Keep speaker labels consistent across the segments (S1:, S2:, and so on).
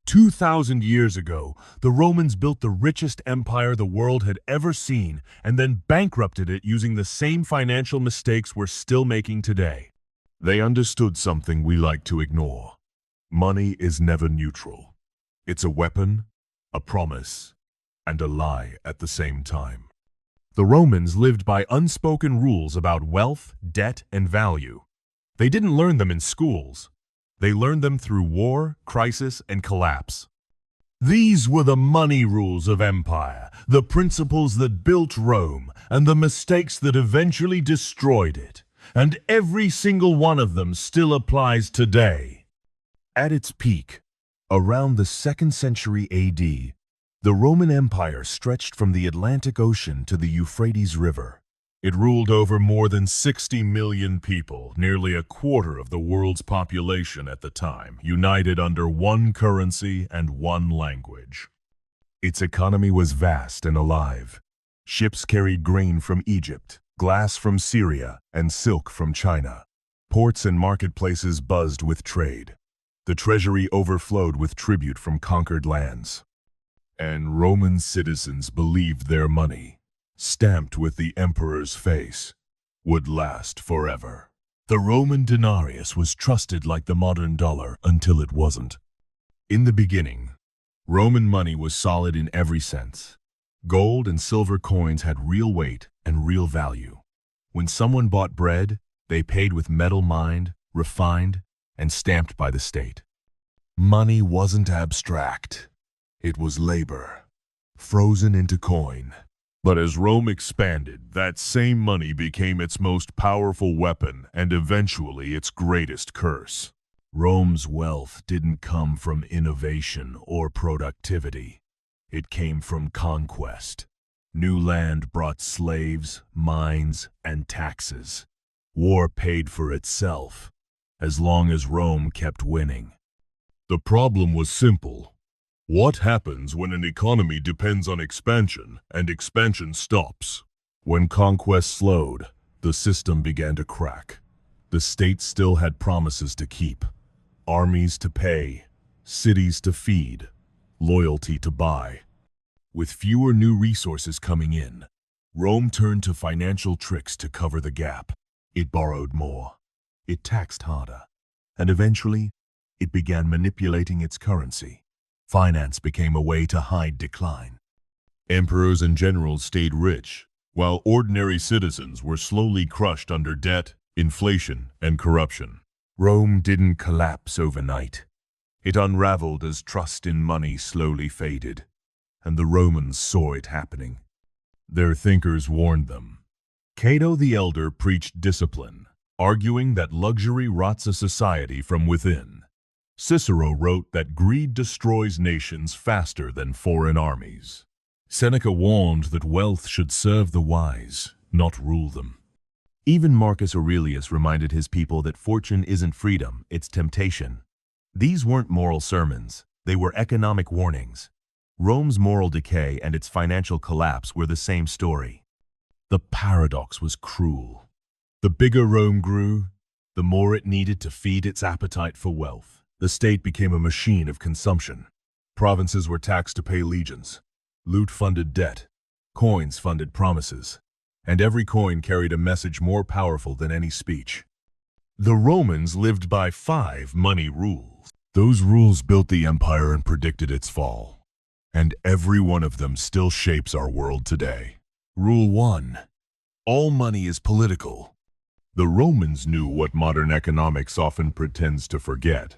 S1: 2,000 years ago, the Romans built the richest empire the world had ever seen and then bankrupted it using the same financial mistakes we're still making today. They understood something we like to ignore. Money is never neutral. It's a weapon, a promise, and a lie at the same time. The Romans lived by unspoken rules about wealth, debt, and value. They didn't learn them in schools. They learned them through war, crisis, and collapse. These were the money rules of empire, the principles that built Rome, and the mistakes that eventually destroyed it. And every single one of them still applies today. At its peak, around the 2nd century AD, the Roman Empire stretched from the Atlantic Ocean to the Euphrates River. It ruled over more than 60 million people, nearly a quarter of the world's population at the time, united under one currency and one language. Its economy was vast and alive. Ships carried grain from Egypt, glass from Syria, and silk from China. Ports and marketplaces buzzed with trade. The treasury overflowed with tribute from conquered lands. And Roman citizens believed their money, stamped with the emperor's face, would last forever. The Roman denarius was trusted like the modern dollar until it wasn't. In the beginning, Roman money was solid in every sense. Gold and silver coins had real weight and real value. When someone bought bread, they paid with metal mined, refined, and stamped by the state. Money wasn't abstract. It was labor, frozen into coin. But as Rome expanded, that same money became its most powerful weapon and eventually its greatest curse. Rome's wealth didn't come from innovation or productivity. It came from conquest. New land brought slaves, mines, and taxes. War paid for itself, as long as Rome kept winning. The problem was simple. What happens when an economy depends on expansion and expansion stops? When conquest slowed, the system began to crack. The state still had promises to keep, armies to pay, cities to feed, loyalty to buy. With fewer new resources coming in, Rome turned to financial tricks to cover the gap. It borrowed more, it taxed harder, and eventually, it began manipulating its currency. Finance became a way to hide decline. Emperors and generals stayed rich, while ordinary citizens were slowly crushed under debt, inflation, and corruption. Rome didn't collapse overnight. It unraveled as trust in money slowly faded, and the Romans saw it happening. Their thinkers warned them. Cato the Elder preached discipline, arguing that luxury rots a society from within. Cicero wrote that greed destroys nations faster than foreign armies. Seneca warned that wealth should serve the wise, not rule them. Even Marcus Aurelius reminded his people that fortune isn't freedom, it's temptation. These weren't moral sermons, they were economic warnings. Rome's moral decay and its financial collapse were the same story. The paradox was cruel. The bigger Rome grew, the more it needed to feed its appetite for wealth. The state became a machine of consumption. Provinces were taxed to pay legions. Loot funded debt. Coins funded promises. And every coin carried a message more powerful than any speech. The Romans lived by 5 money rules. Those rules built the empire and predicted its fall. And every one of them still shapes our world today. Rule 1. All money is political. The Romans knew what modern economics often pretends to forget.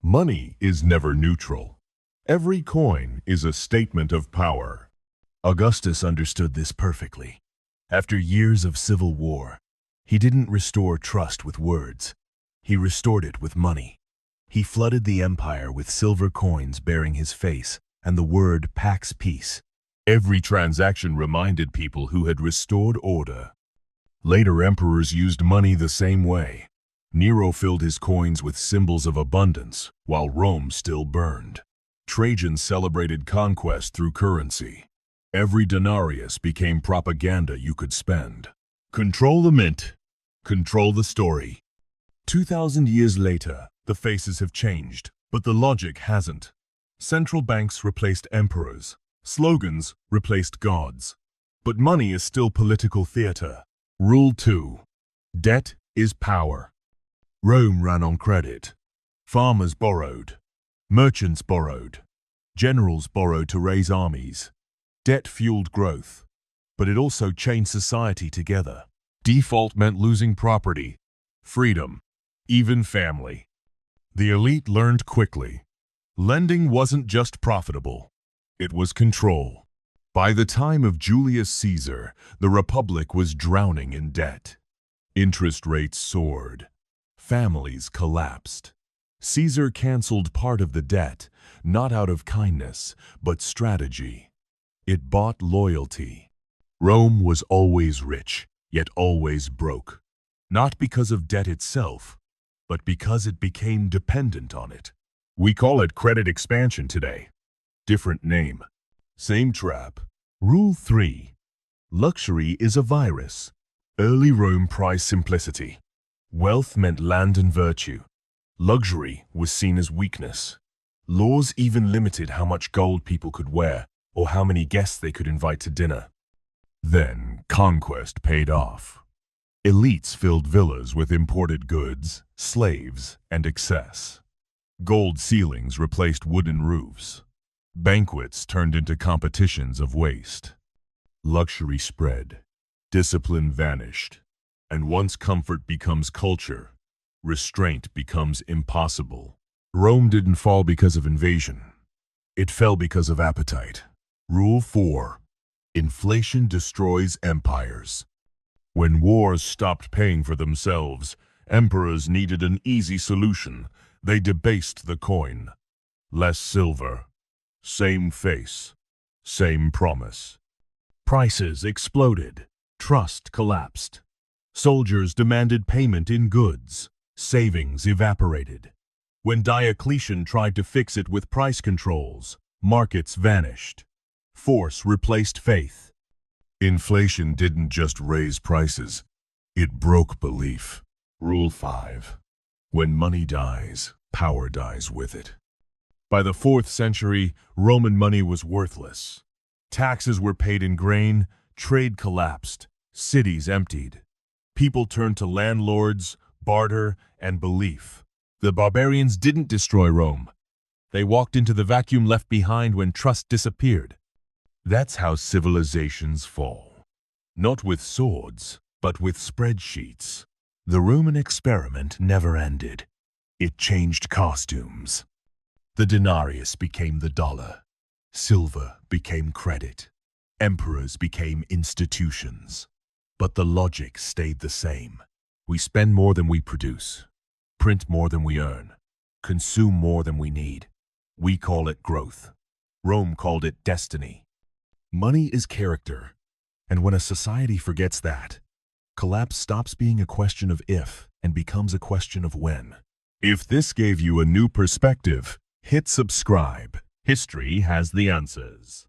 S1: Money is never neutral. Every coin is a statement of power. Augustus understood this perfectly. After years of civil war, he didn't restore trust with words. He restored it with money. He flooded the empire with silver coins bearing his face and the word Pax Peace. Every transaction reminded people who had restored order. Later emperors used money the same way. Nero filled his coins with symbols of abundance, while Rome still burned. Trajan celebrated conquest through currency. Every denarius became propaganda you could spend. Control the mint. Control the story. 2,000 years later, the faces have changed, but the logic hasn't. Central banks replaced emperors. Slogans replaced gods. But money is still political theater. Rule 2. Debt is power. Rome ran on credit. Farmers borrowed. Merchants borrowed. Generals borrowed to raise armies. Debt fueled growth, but it also chained society together. Default meant losing property, freedom, even family. The elite learned quickly. Lending wasn't just profitable, it was control. By the time of Julius Caesar, the Republic was drowning in debt. Interest rates soared. Families collapsed. Caesar canceled part of the debt, not out of kindness, but strategy. It bought loyalty. Rome was always rich, yet always broke. Not because of debt itself, but because it became dependent on it. We call it credit expansion today. Different name. Same trap. Rule 3. Luxury is a virus. Early Rome prized simplicity. Wealth meant land and virtue. Luxury was seen as weakness. Laws even limited how much gold people could wear or how many guests they could invite to dinner. Then conquest paid off. Elites filled villas with imported goods, slaves, and excess. Gold ceilings replaced wooden roofs. Banquets turned into competitions of waste. Luxury spread. Discipline vanished. And once comfort becomes culture, restraint becomes impossible. Rome didn't fall because of invasion. It fell because of appetite. Rule 4. Inflation destroys empires. When wars stopped paying for themselves, emperors needed an easy solution. They debased the coin. Less silver. Same face. Same promise. Prices exploded. Trust collapsed. Soldiers demanded payment in goods. Savings evaporated. When Diocletian tried to fix it with price controls, markets vanished. Force replaced faith. Inflation didn't just raise prices, it broke belief. Rule 5. When money dies, power dies with it. By the 4th century, Roman money was worthless. Taxes were paid in grain, trade collapsed, cities emptied. People turned to landlords, barter, and belief. The barbarians didn't destroy Rome. They walked into the vacuum left behind when trust disappeared. That's how civilizations fall. Not with swords, but with spreadsheets. The Roman experiment never ended. It changed costumes. The denarius became the dollar. Silver became credit. Emperors became institutions. But the logic stayed the same. We spend more than we produce, print more than we earn, consume more than we need. We call it growth. Rome called it destiny. Money is character, and when a society forgets that, collapse stops being a question of if and becomes a question of when. If this gave you a new perspective, hit subscribe. History has the answers.